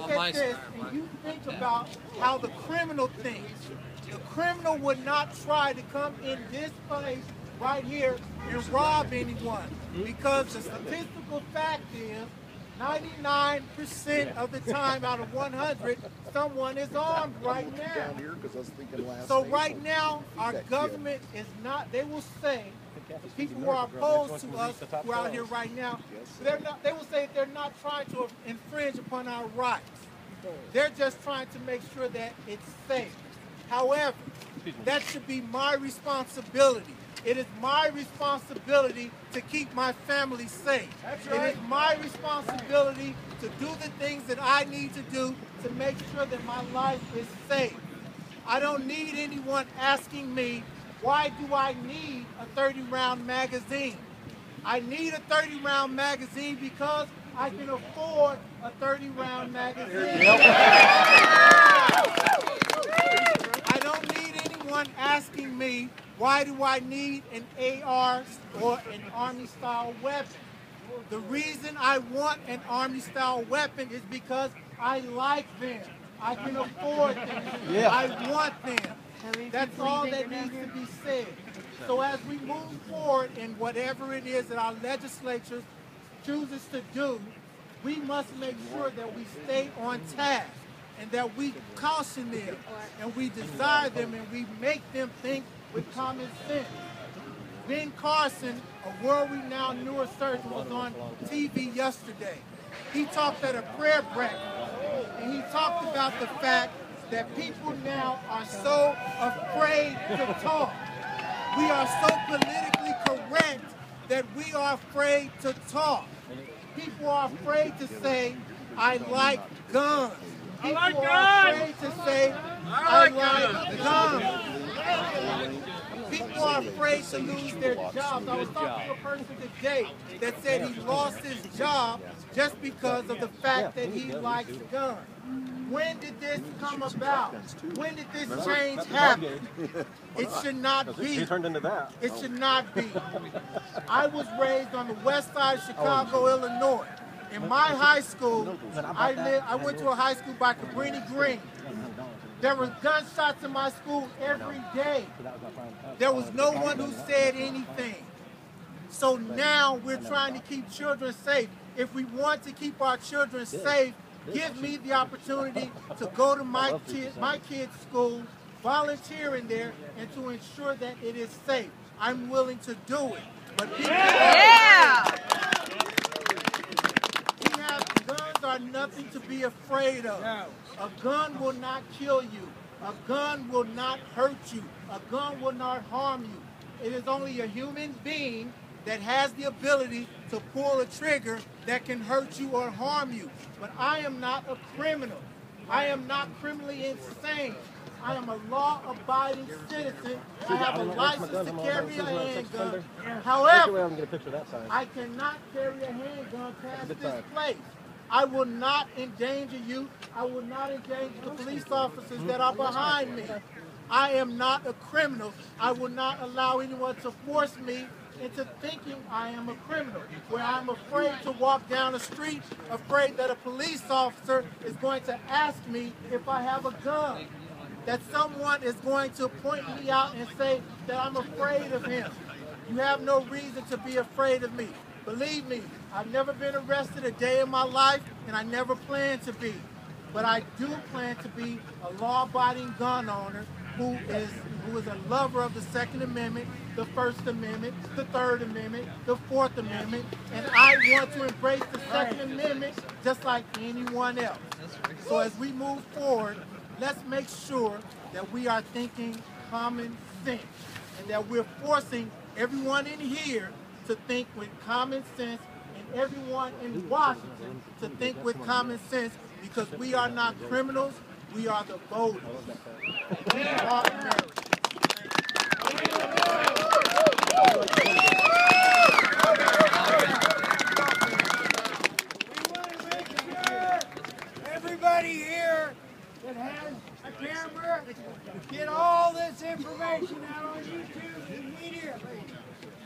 look at this and you think about how the criminal thinks. The criminal would not try to come in this place right here and rob anyone, because the statistical fact is 99% of the time out of 100, someone is armed right now. So right now, our government is not, they will say, the people who are opposed to us, who are out here right now, they will say they're not trying to infringe upon our rights. They're just trying to make sure that it's safe. However, that should be my responsibility. It is my responsibility to keep my family safe. That's right. It is my responsibility to do the things that I need to do to make sure that my life is safe. I don't need anyone asking me, why do I need a 30-round magazine? I need a 30-round magazine because I can afford a 30-round magazine. I don't need anyone asking me, why do I need an AR or an Army-style weapon? The reason I want an Army-style weapon is because I like them. I can afford them. Yeah. I want them. That's all that needs to be said. So as we move forward in whatever it is that our legislature chooses to do, we must make sure that we stay on task and that we caution them and we desire them and we make them think with common sense. Ben Carson, a world-renowned neurosurgeon, was on TV yesterday. He talked at a prayer breakfast, and he talked about the fact that people now are so afraid to talk. We are so politically correct that we are afraid to talk. People are afraid to say, I like guns. People are afraid to say, I like guns. People are afraid to lose their jobs. I was talking to a person today that said he lost his job just because of the fact that he likes guns. When did this come about? When did this change happen? It should not be. He turned into that. It should not be. I was raised on the west side of Chicago, Illinois. In my high school, I went to a high school by Cabrini Green. There were gunshots in my school every day. There was no one who said anything. So now we're trying to keep children safe. If we want to keep our children safe, give me the opportunity to go to my kids' school, volunteer in there, and to ensure that it is safe. I'm willing to do it. But people guns are nothing to be afraid of. A gun will not kill you. A gun will not hurt you. A gun will not harm you. It is only a human being that has the ability to pull a trigger that can hurt you or harm you. But I am not a criminal. I am not criminally insane. I am a law-abiding citizen. I have a license to carry a handgun. However, I cannot carry a handgun past this place. I will not endanger you. I will not endanger the police officers that are behind me. I am not a criminal. I will not allow anyone to force me into thinking I am a criminal, where I'm afraid to walk down the street, afraid that a police officer is going to ask me if I have a gun, that someone is going to point me out and say that I'm afraid of him. You have no reason to be afraid of me. Believe me, I've never been arrested a day in my life, and I never plan to be. But I do plan to be a law-abiding gun owner who is a lover of the Second Amendment, the First Amendment, the Third Amendment, the Fourth Amendment, and I want to embrace the Second Amendment just like anyone else. So as we move forward, let's make sure that we are thinking common sense and that we're forcing everyone in here to think with common sense and everyone in Washington to think with common sense, because we are not criminals, we are the voters. We are Americans. Everybody here that has a camera, get all this information out on YouTube immediately.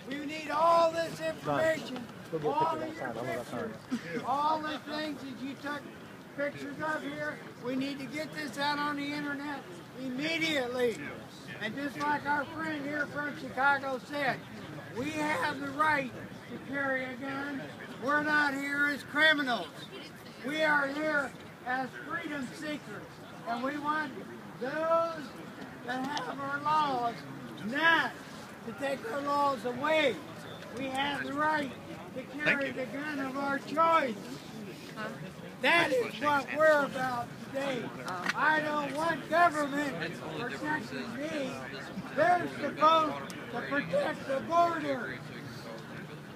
We need all this information, all of your pictures, all the things that you took pictures up here. We need to get this out on the internet immediately. And just like our friend here from Chicago said, we have the right to carry a gun. We're not here as criminals. We are here as freedom seekers. And we want those that have our laws not to take our laws away. We have the right to carry the gun of our choice. That is what we're about today. I don't want government protecting me. They're supposed to protect the borders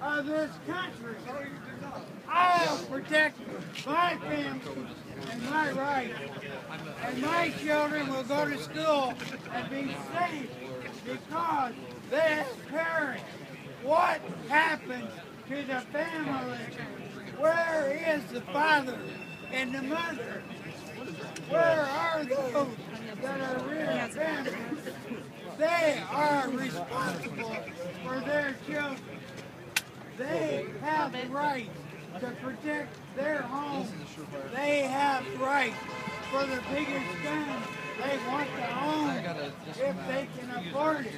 of this country. I'll protect my family and my rights. And my children will go to school and be safe because they have parents. What happened to the family? Where is the father and the mother? Where are those that are real families? They are responsible for their children. They have the right to protect their homes. They have the right for the biggest gun they want to own if they can afford it.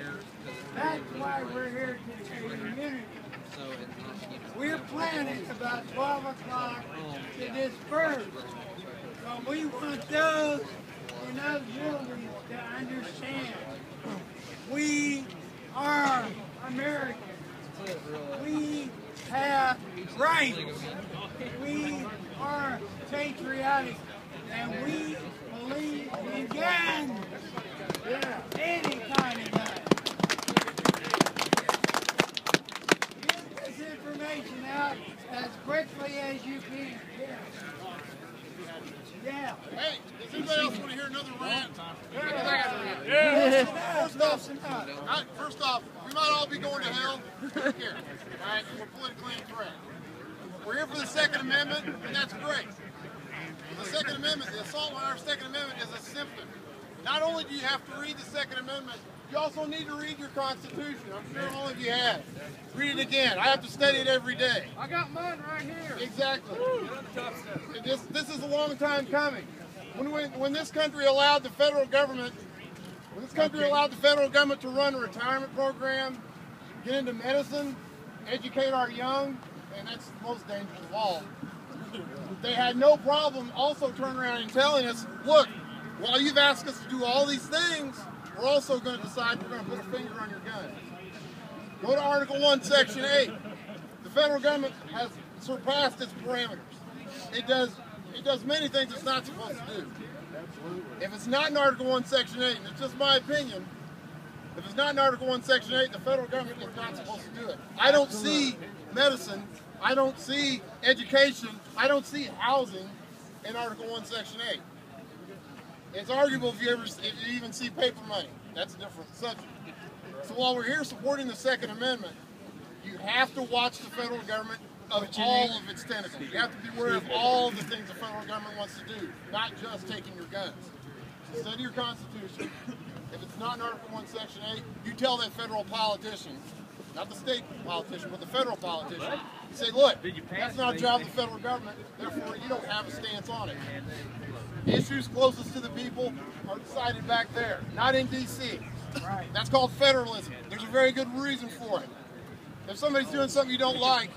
That's why we're here today in unity. We're planning about 12 o'clock to disperse. But we want those in those buildings to understand we are Americans. We have rights. We are patriotic. And we believe in guns. Yeah, any kind of gun. Get this information out as quickly as you can. Yeah. Hey, does anybody else want to hear another rant? First off, we might all be going to hell. Who cares? All right, we're politically incorrect. We're here for the Second Amendment, and that's great. The Second Amendment, the assault on our Second Amendment is a symptom. Not only do you have to read the Second Amendment, you also need to read your Constitution. I'm sure all of you have. Read it again. I have to study it every day. I got mine right here. Exactly. This is a long time coming. When this country allowed the federal government, to run a retirement program, get into medicine, educate our young, and that's the most dangerous of all. They had no problem also turning around and telling us, look, while you've asked us to do all these things, we're also going to decide we're going to put a finger on your gun. Go to Article 1, Section 8. The federal government has surpassed its parameters. It does many things it's not supposed to do. If it's not in Article 1, Section 8, and it's just my opinion, if it's not in Article 1, Section 8, the federal government is not supposed to do it. I don't see medicine, I don't see education, I don't see housing in Article 1, Section 8. It's arguable if you even see paper money. That's a different subject. So while we're here supporting the Second Amendment, you have to watch the federal government of all of its tentacles. You have to be aware of all the things the federal government wants to do, not just taking your guns. So study your Constitution. If it's not in Article 1, Section 8, you tell that federal politician, not the state politician, but the federal politician, say, look, that's not a job of the federal government, therefore you don't have a stance on it. Issues closest to the people are decided back there, not in D.C. Right. That's called federalism. There's a very good reason for it. If somebody's doing something you don't like,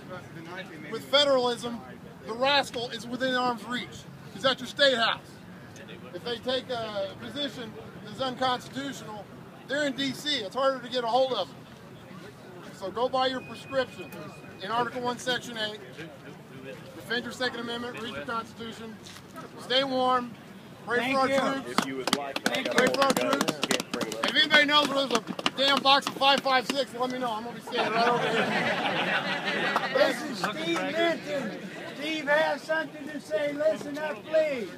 with federalism, the rascal is within arm's reach. He's at your state house. If they take a position that's unconstitutional, they're in D.C. It's harder to get a hold of them. So go by your prescription in Article 1, Section 8. Defend your Second Amendment, read your Constitution, stay warm, pray for our troops. Pray for our troops. If anybody knows where there's a damn box of 5.56, let me know. I'm going to be standing right over here. This is Steve Minton. Steve has something to say. Listen up, please.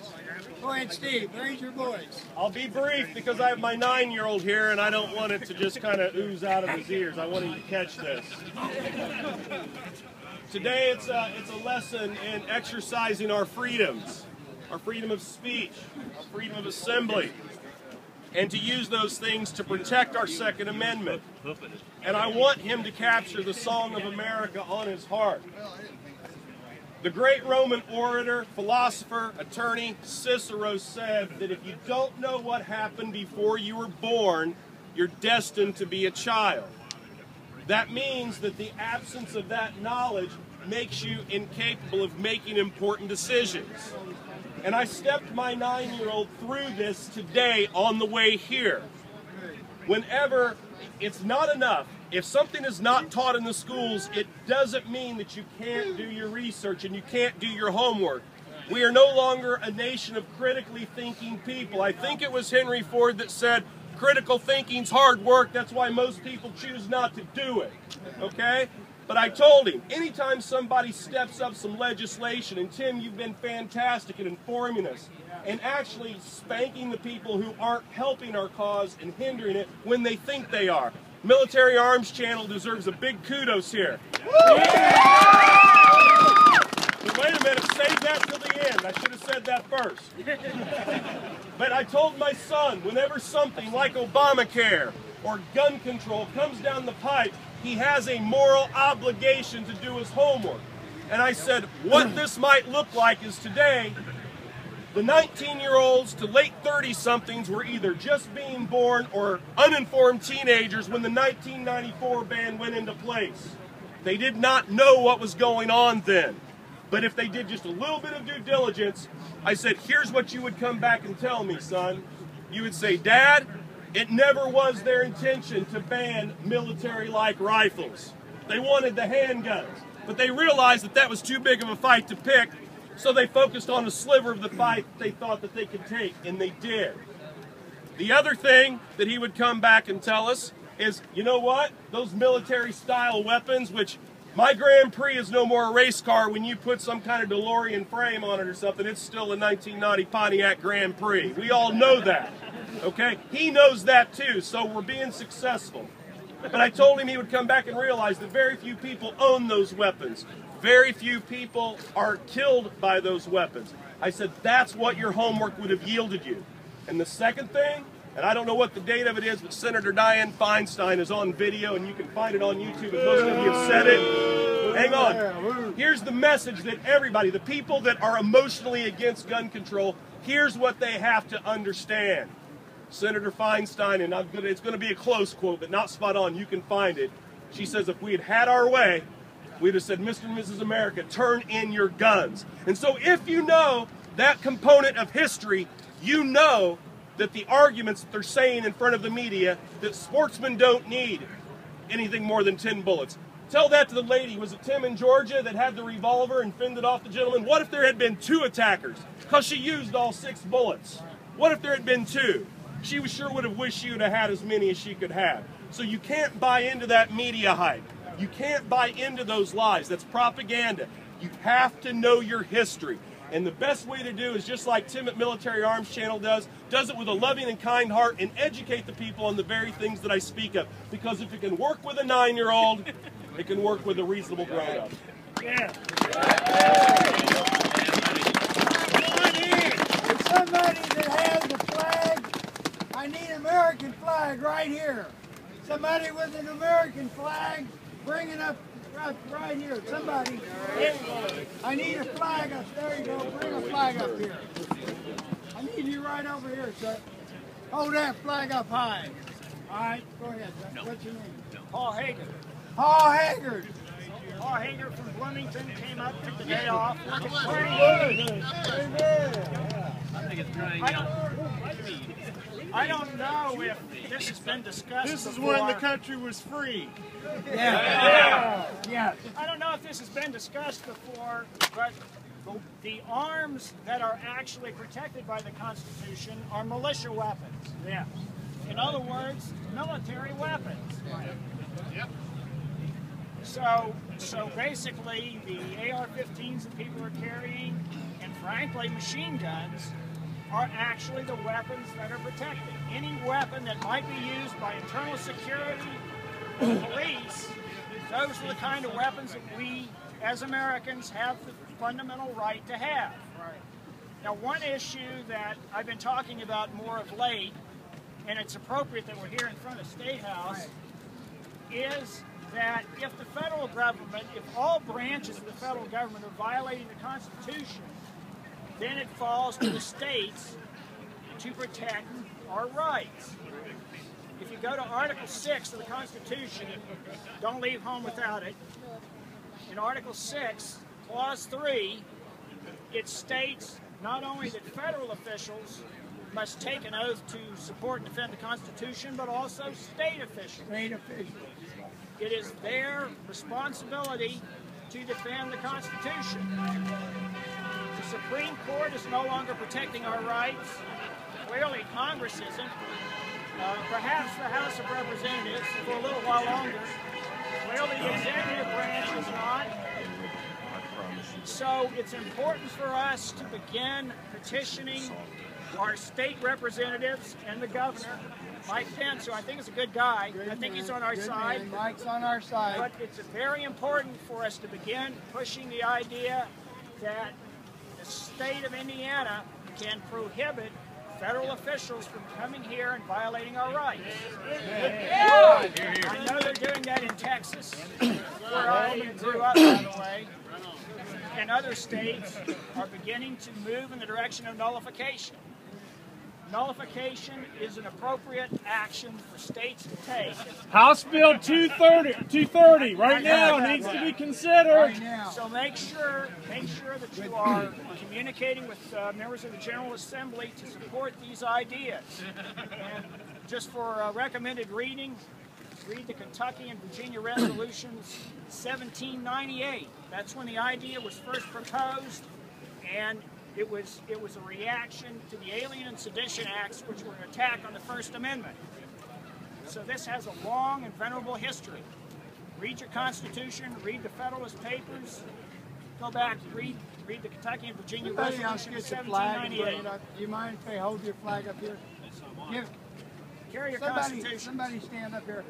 Go ahead, Steve. Raise your voice. I'll be brief because I have my 9-year-old here and I don't want it to just kind of ooze out of his ears. I want him to catch this. Today it's a lesson in exercising our freedoms, our freedom of speech, our freedom of assembly, and to use those things to protect our Second Amendment. And I want him to capture the song of America on his heart. The great Roman orator, philosopher, attorney Cicero said that if you don't know what happened before you were born, you're destined to be a child. That means that the absence of that knowledge makes you incapable of making important decisions. And I stepped my 9-year-old through this today on the way here. Whenever it's not enough, if something is not taught in the schools, it doesn't mean that you can't do your research and you can't do your homework. We are no longer a nation of critically thinking people. I think it was Henry Ford that said, critical thinking's hard work, that's why most people choose not to do it, okay? But I told him, anytime somebody steps up some legislation, and Tim, you've been fantastic at informing us, and actually spanking the people who aren't helping our cause and hindering it when they think they are. Military Arms Channel deserves a big kudos here. But wait a minute, save that till the end. I should have said that first. But I told my son, whenever something like Obamacare or gun control comes down the pipe, he has a moral obligation to do his homework. And I said, what this might look like is today, the 19-year-olds to late 30-somethings were either just being born or uninformed teenagers when the 1994 ban went into place. They did not know what was going on then. But if they did just a little bit of due diligence, I said, here's what you would come back and tell me, son. You would say, Dad, it never was their intention to ban military-like rifles. They wanted the handguns. But they realized that that was too big of a fight to pick, so they focused on a sliver of the fight they thought that they could take, and they did. The other thing that he would come back and tell us is, you know what? Those military-style weapons, which my Grand Prix is no more a race car when you put some kind of DeLorean frame on it or something. It's still a 1990 Pontiac Grand Prix. We all know that, okay? He knows that too, so we're being successful. But I told him he would come back and realize that very few people own those weapons. Very few people are killed by those weapons. I said, that's what your homework would have yielded you. And the second thing, and I don't know what the date of it is, but Senator Dianne Feinstein is on video, and you can find it on YouTube, as most of you have said it. Hang on. Here's the message that everybody, the people that are emotionally against gun control, here's what they have to understand. Senator Feinstein, and it's going to be a close quote, but not spot on, you can find it. She says, if we had had our way, we'd have said, Mr. and Mrs. America, turn in your guns. And so if you know that component of history, you know that the arguments that they're saying in front of the media, that sportsmen don't need anything more than 10 bullets. Tell that to the lady, was it Tim in Georgia that had the revolver and fended off the gentleman? What if there had been 2 attackers? Because she used all 6 bullets. What if there had been 2? She sure would have wished she would have had as many as she could have. So you can't buy into that media hype. You can't buy into those lies. That's propaganda. You have to know your history. And the best way to do is just like Tim at Military Arms Channel does it with a loving and kind heart and educate the people on the very things that I speak of. Because if it can work with a 9-year-old, it can work with a reasonable grown-up. Yeah. Somebody that has the flag, I need an American flag right here. Somebody with an American flag, bring it up right here. Somebody, I need a flag up. There you go. Bring a flag up here. I need you right over here, sir. Hold that flag up high. All right, go ahead. What's your name? Paul Hager. Paul Haggard. Paul Hager from Bloomington came up, took the day off. I don't know if this has been discussed This is before. when the country was free. Yeah. I don't know if this has been discussed before, but the arms that are actually protected by the Constitution are militia weapons. Yeah. In other words, military weapons. Yep. So basically, the AR-15s that people are carrying, and frankly, machine guns, are actually the weapons that are protected. Any weapon that might be used by internal security or police, those are the kind of weapons that we, as Americans, have the fundamental right to have. Now, one issue that I've been talking about more of late, and it's appropriate that we're here in front of State House, is that if the federal government, if all branches of the federal government are violating the Constitution, then it falls to the states to protect our rights. If you go to Article 6 of the Constitution, don't leave home without it, in Article 6, Clause 3, it states not only that federal officials must take an oath to support and defend the Constitution, but also state officials. It is their responsibility to defend the Constitution. The Supreme Court is no longer protecting our rights. Clearly, Congress isn't. Perhaps the House of Representatives for a little while longer. Clearly, the executive branch is not. So it's important for us to begin petitioning our state representatives and the governor, Mike Pence, who I think is a good guy. I think he's on our side. Mike's on our side. But it's very important for us to begin pushing the idea that the state of Indiana can prohibit federal officials from coming here and violating our rights. I know they're doing that in Texas, where I grew up, by the way, and other states are beginning to move in the direction of nullification. Nullification is an appropriate action for states to take. House Bill 230 right now needs to be considered. So make sure that you are communicating with members of the General Assembly to support these ideas. And just for recommended reading, read the Kentucky and Virginia Resolutions 1798. That's when the idea was first proposed, and it was a reaction to the Alien and Sedition Acts, which were an attack on the First Amendment. So this has a long and venerable history. Read your Constitution, read the Federalist Papers, go back, read the Kentucky and Virginia Resolution 1798. Do you mind if they hold your flag up here? Carry your Constitution. Somebody stand up here.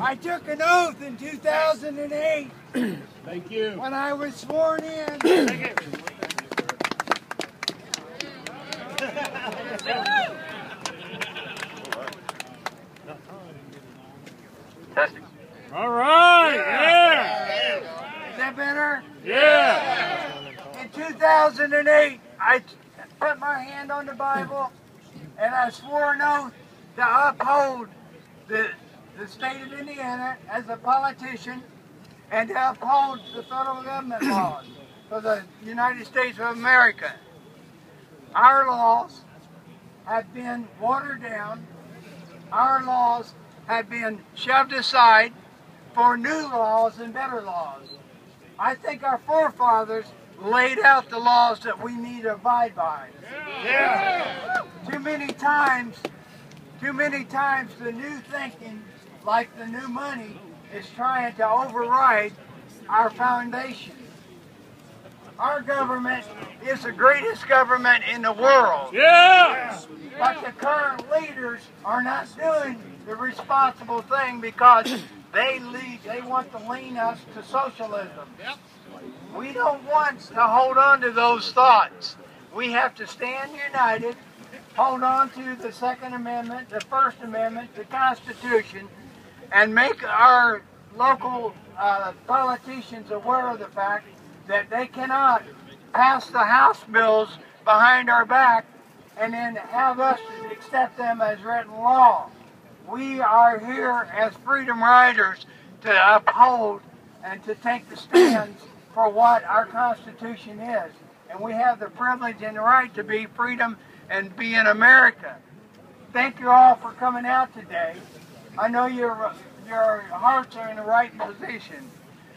I took an oath in 2008. Thank you. When I was sworn in. Thank you. All right, yeah. Is that better? Yeah. In 2008, I put my hand on the Bible and I swore an oath to uphold the state of Indiana as a politician and to uphold the federal government laws for the United States of America. Our laws have been watered down. Our laws have been shoved aside for new laws and better laws. I think our forefathers laid out the laws that we need to abide by. Yeah. Too many times the new thinking, like the new money, is trying to override our foundation. Our government is the greatest government in the world. Yeah. But the current leaders are not doing the responsible thing because they want to lean us to socialism. We don't want to hold on to those thoughts. We have to stand united, hold on to the Second Amendment, the First Amendment, the Constitution, and make our local politicians aware of the fact that they cannot pass the House bills behind our back and then have us accept them as written law. We are here as freedom riders to uphold and to take the stands for what our Constitution is. And we have the privilege and the right to be freedom and be in America. Thank you all for coming out today. I know your hearts are in the right position.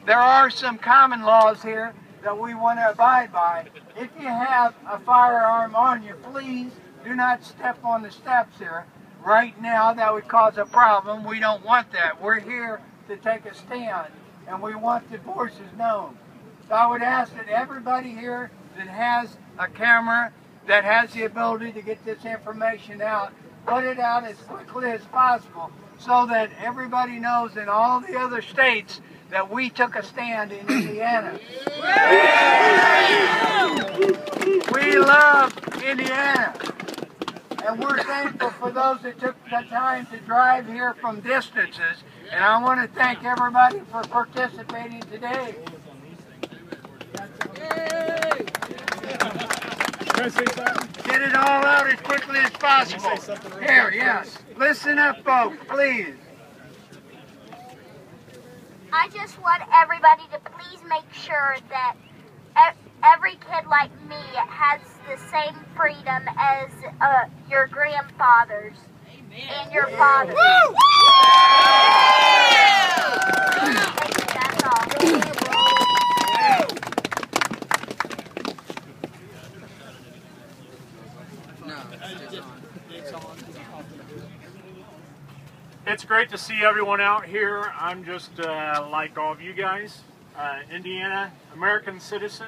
There are some common laws here that we want to abide by. If you have a firearm on you, please do not step on the steps here. Right now, that would cause a problem. We don't want that. We're here to take a stand, and we want the voices known. So I would ask that everybody here that has a camera, that has the ability to get this information out, put it out as quickly as possible so that everybody knows in all the other states that we took a stand in Indiana. We love Indiana. And we're thankful for those that took the time to drive here from distances And I want to thank everybody for participating today. Get it all out as quickly as possible. Here, yes. Listen up, folks, please. I just want everybody to please make sure that every kid like me has the same freedom as your grandfathers and your fathers. Woo! That's all. It's great to see everyone out here. I'm just like all of you guys, Indiana American citizen,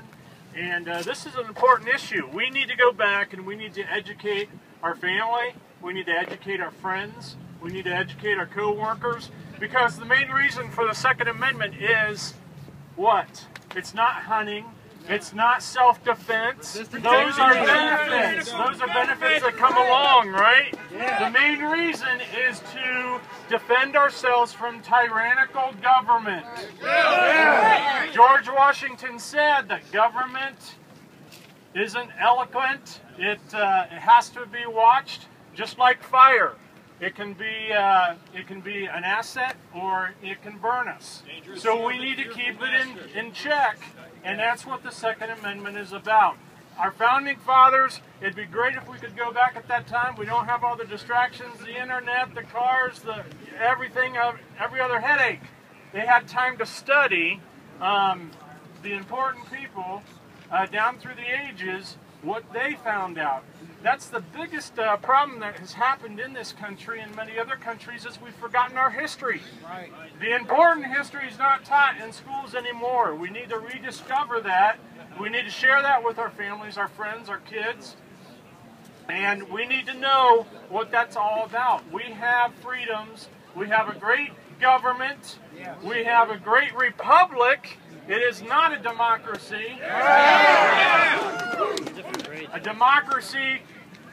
and this is an important issue. We need to go back and we need to educate our family. We need to educate our friends. We need to educate our co-workers, because the main reason for the Second Amendment is what? It's not hunting. It's not self-defense. Those are benefits. Those are benefits that come along, right? The main reason is to defend ourselves from tyrannical government. George Washington said that government isn't eloquent. It has to be watched, just like fire. It can be an asset, or it can burn us. So we need to keep it in check. And that's what the Second Amendment is about. Our founding fathers, it'd be great if we could go back at that time. We don't have all the distractions, the internet, the cars, everything, every other headache. They had time to study the important people down through the ages, what they found out. That's the biggest problem that has happened in this country and many other countries, is we've forgotten our history. Right. The important history is not taught in schools anymore. We need to rediscover that. We need to share that with our families, our friends, our kids. And we need to know what that's all about. We have freedoms. We have a great government. We have a great republic. It is not a democracy. A democracy,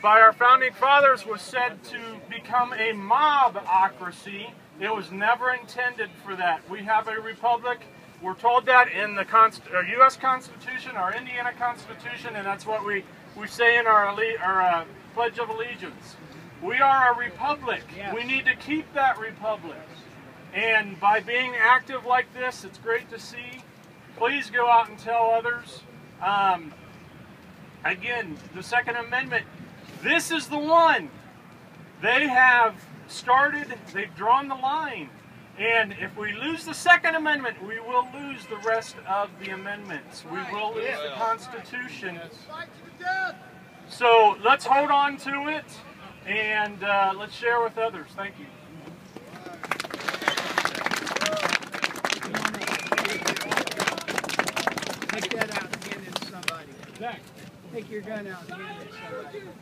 by our founding fathers, was said to become a mobocracy. It was never intended for that. We have a republic. We're told that in the U.S. Constitution, our Indiana Constitution, and that's what we say in our Pledge of Allegiance. We are a republic. We need to keep that republic. And by being active like this, it's great to see. Please go out and tell others. Again, the Second Amendment, this is the one. They have started, they've drawn the line. And if we lose the Second Amendment, we will lose the rest of the amendments. We will lose the Constitution. So let's hold on to it, and let's share with others. Thank you. Take that out and hand it to somebody. Zach, take your gun out and hand it to somebody.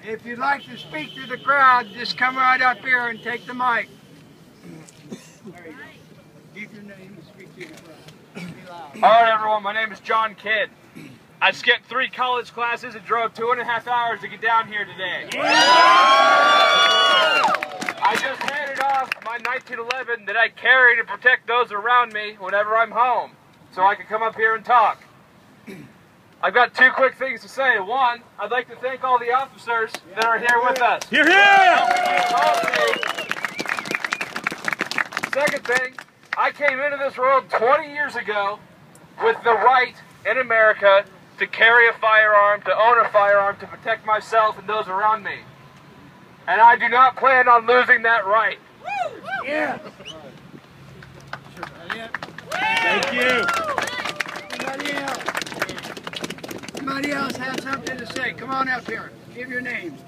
If you'd like to speak to the crowd, just come right up here and take the mic. There you go. Give your name and speak to the crowd. Be loud. All right, everyone. My name is John Kidd. I skipped 3 college classes and drove 2.5 hours to get down here today. I just handed off my 1911 that I carry to protect those around me whenever I'm home, so I can come up here and talk. I've got 2 quick things to say. One, I'd like to thank all the officers that are here with us. Hear, hear! Second thing, I came into this world 20 years ago with the right in America to carry a firearm, to own a firearm, to protect myself and those around me. And I do not plan on losing that right. Yeah. Thank you. Somebody else has something to say. Come on up here. Give your name.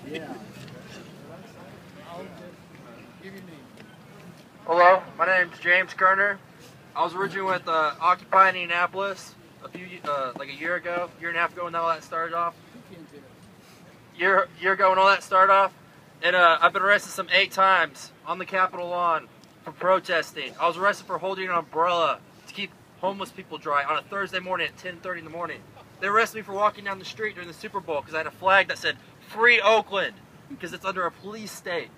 Yeah. Give your name. Hello, my name's James Kerner. I was originally with Occupy Indianapolis like a year ago, year and a half ago when all that started off. Year ago when all that started off, and I've been arrested some 8 times on the Capitol lawn for protesting. I was arrested for holding an umbrella to keep homeless people dry on a Thursday morning at 10:30 in the morning. They arrested me for walking down the street during the Super Bowl because I had a flag that said "Free Oakland" because it's under a police state.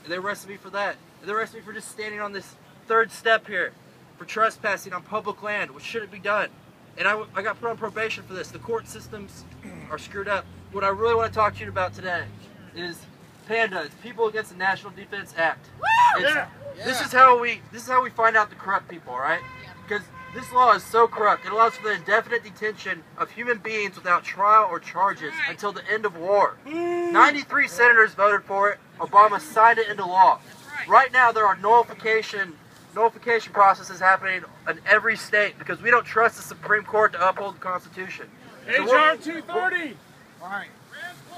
And they arrested me for that. And they arrested me for just standing on this third step here, for trespassing on public land, which shouldn't be done. And I got put on probation for this. The court systems are screwed up. What I really want to talk to you about today is PANDA. It's People Against the National Defense Act. This is how we find out the corrupt people, right? Because this law is so corrupt. It allows for the indefinite detention of human beings without trial or charges until the end of war. 93 senators voted for it. Obama signed it into law. Right now, there are nullification processes happening in every state because we don't trust the Supreme Court to uphold the Constitution. HR 230. All right.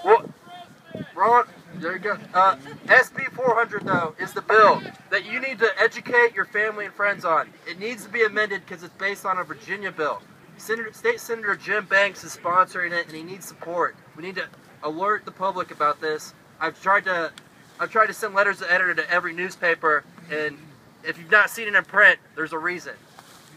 Well, Ron, there you go. SB 400, though, is the bill that you need to educate your family and friends on. It needs to be amended because it's based on a Virginia bill. State Senator Jim Banks is sponsoring it, and he needs support. We need to alert the public about this. I've tried to send letters to editor to every newspaper, and if you've not seen it in print, there's a reason.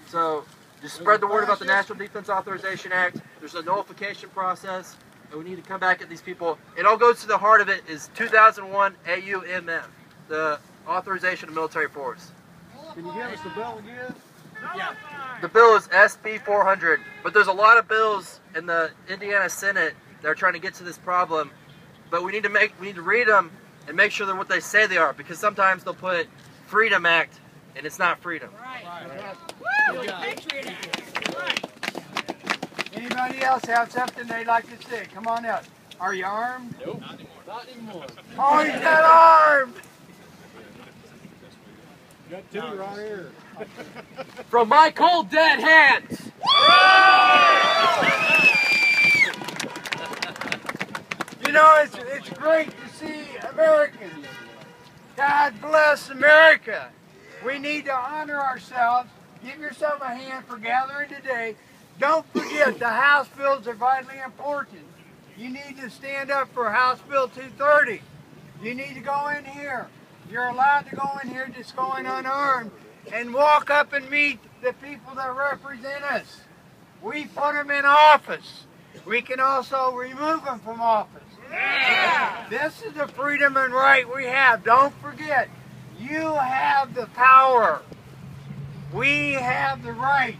So just spread the word about the National Defense Authorization Act. There's a nullification process, and we need to come back at these people. It all goes to the heart of it is 2001 AUMF, the Authorization of Military Force. Can you give us the bill again? Yeah. The bill is SB 400, but there's a lot of bills in the Indiana Senate that are trying to get to this problem. But we need to read them and make sure they're what they say they are, because sometimes they'll put Freedom Act, and it's not freedom. Anybody else have something they'd like to say? Come on up. Are you armed? Nope. Not anymore. Oh, he's not armed! Got two right here. From my cold dead hands. You know, it's great to see Americans. God bless America. We need to honor ourselves. Give yourself a hand for gathering today. Don't forget, the House bills are vitally important. You need to stand up for House Bill 230. You need to go in here. You're allowed to go in here just going unarmed and walk up and meet the people that represent us. We put them in office. We can also remove them from office. Yeah. This is the freedom and right we have. Don't forget, you have the power. We have the right.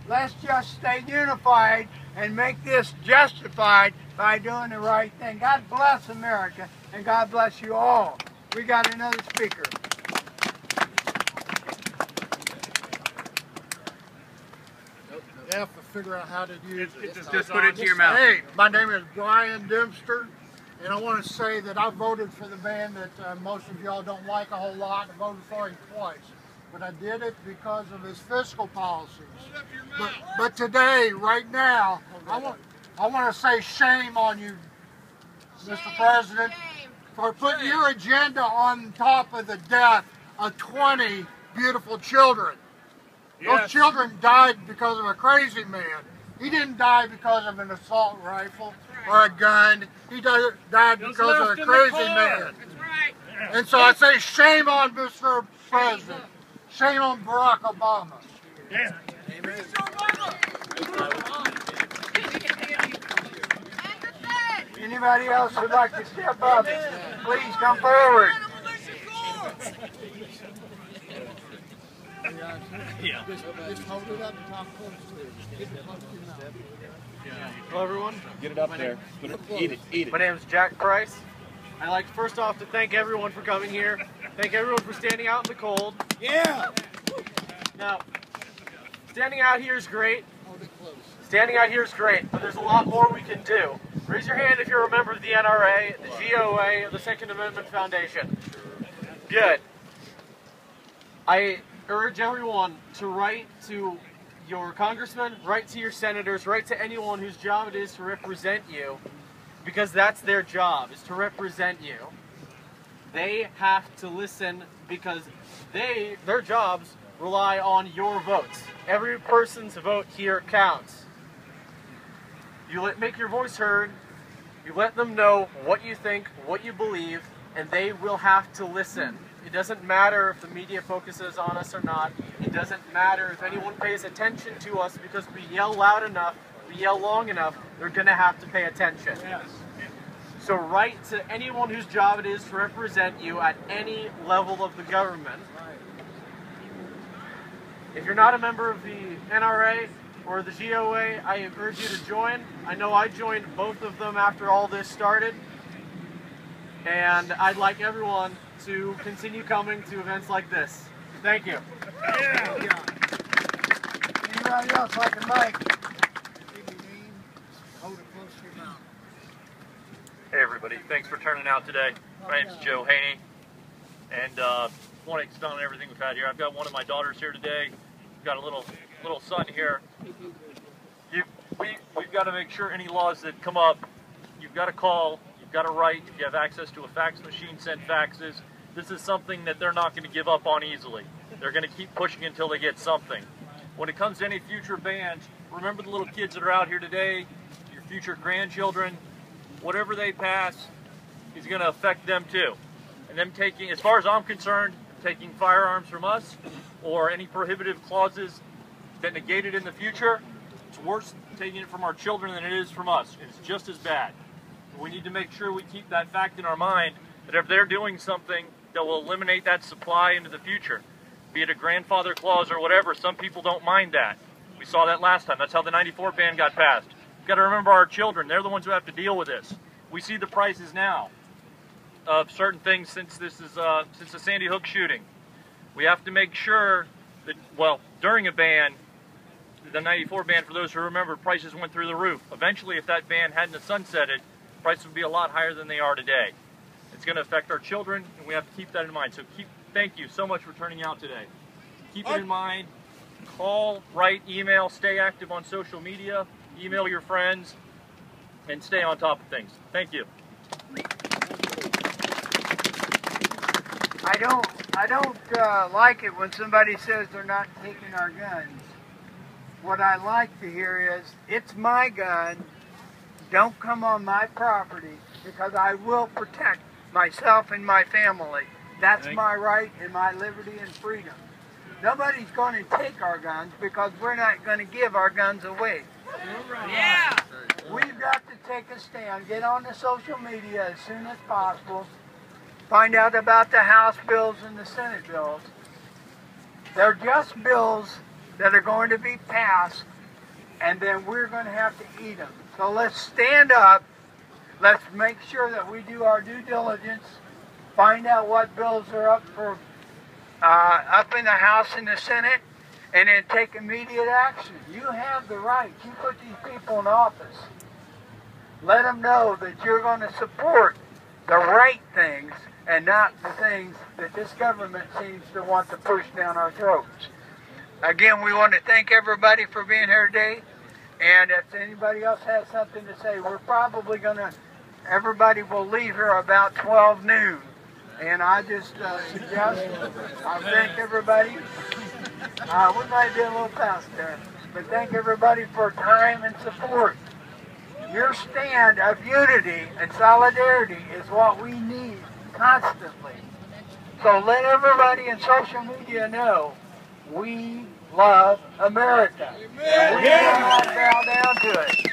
Let's just stay unified and make this justified by doing the right thing. God bless America, and God bless you all. We got another speaker. F to figure out how to use it. Just put it to your mouth. Hey, my name is Brian Dempster, and I want to say that I voted for the man that most of y'all don't like a whole lot. I voted for him twice, but I did it because of his fiscal policies. But today, right now, I want to say shame on you, Mr. President, for putting your agenda on top of the death of 20 beautiful children. Yes. Those children died because of a crazy man. He didn't die because of an assault rifle or a gun. He died because of a crazy man. And so I say shame on Mr. President. Shame on Barack Obama. Yeah. Amen. Anybody else who'd like to step up, please come forward. Yeah. Just hold it up and talk close to it. Get it close to your mouth. Hello everyone. Get it up there. Eat it. My name is Jack Price. I'd like first off to thank everyone for coming here. Thank everyone for standing out in the cold. Yeah. Now, standing out here is great. Standing out here is great, but there's a lot more we can do. Raise your hand if you're a member of the NRA, the GOA, or the Second Amendment Foundation. Good. I urge everyone to write to your congressman, write to your senators, write to anyone whose job it is to represent you, because that's their job, is to represent you. They have to listen because their jobs rely on your votes. Every person's vote here counts. You make your voice heard, you let them know what you think, what you believe, and they will have to listen. It doesn't matter if the media focuses on us or not. It doesn't matter if anyone pays attention to us, because we yell loud enough, we yell long enough, they're going to have to pay attention. Yes. So write to anyone whose job it is to represent you at any level of the government. If you're not a member of the NRA or the GOA, I urge you to join. I know I joined both of them after all this started. And I'd like everyone to continue coming to events like this. Thank you. Yeah. Anybody else like a mic? Hold it close to your mouth. Hey everybody, thanks for turning out today. My name's Joe Haney, and I want to expound on everything we've had here. I've got one of my daughters here today. We've got a little son here. We've got to make sure any laws that come up, you've got to call, you've got to write. If you have access to a fax machine, send faxes. This is something that they're not going to give up on easily. They're going to keep pushing until they get something. When it comes to any future bans, remember the little kids that are out here today, your future grandchildren. Whatever they pass is going to affect them too. And them taking, as far as I'm concerned, taking firearms from us or any prohibitive clauses that negate it in the future, it's worse taking it from our children than it is from us. It's just as bad. We need to make sure we keep that fact in our mind that if they're doing something that will eliminate that supply into the future, be it a grandfather clause or whatever, some people don't mind that. We saw that last time. That's how the '94 ban got passed. We've got to remember our children. They're the ones who have to deal with this. We see the prices now of certain things since the Sandy Hook shooting. We have to make sure that, well, during a ban, the '94 ban, for those who remember, prices went through the roof. Eventually, if that ban hadn't sunsetted, prices would be a lot higher than they are today. It's going to affect our children, and we have to keep that in mind. So thank you so much for turning out today. Keep it in mind. Call, write, email, stay active on social media, email your friends, and stay on top of things. Thank you. I don't like it when somebody says they're not taking our guns. What I like to hear is, it's my gun, don't come on my property, because I will protect myself and my family. That's my right and my liberty and freedom. Nobody's going to take our guns because we're not going to give our guns away. Yeah. We've got to take a stand, get on the social media as soon as possible, find out about the House bills and the Senate bills. They're just bills that are going to be passed, and then we're going to have to eat them. So let's stand up. Let's make sure that we do our due diligence, find out what bills are up in the House and the Senate, and then take immediate action. You have the right. You put these people in office. Let them know that you're going to support the right things and not the things that this government seems to want to push down our throats. Again, we want to thank everybody for being here today. And if anybody else has something to say, we're probably going to, everybody will leave here about 12 noon. And I just suggest, I thank everybody. We might be a little past there, but thank everybody for time and support. Your stand of unity and solidarity is what we need constantly. So let everybody in social media know we love America. And we will not bow down to it.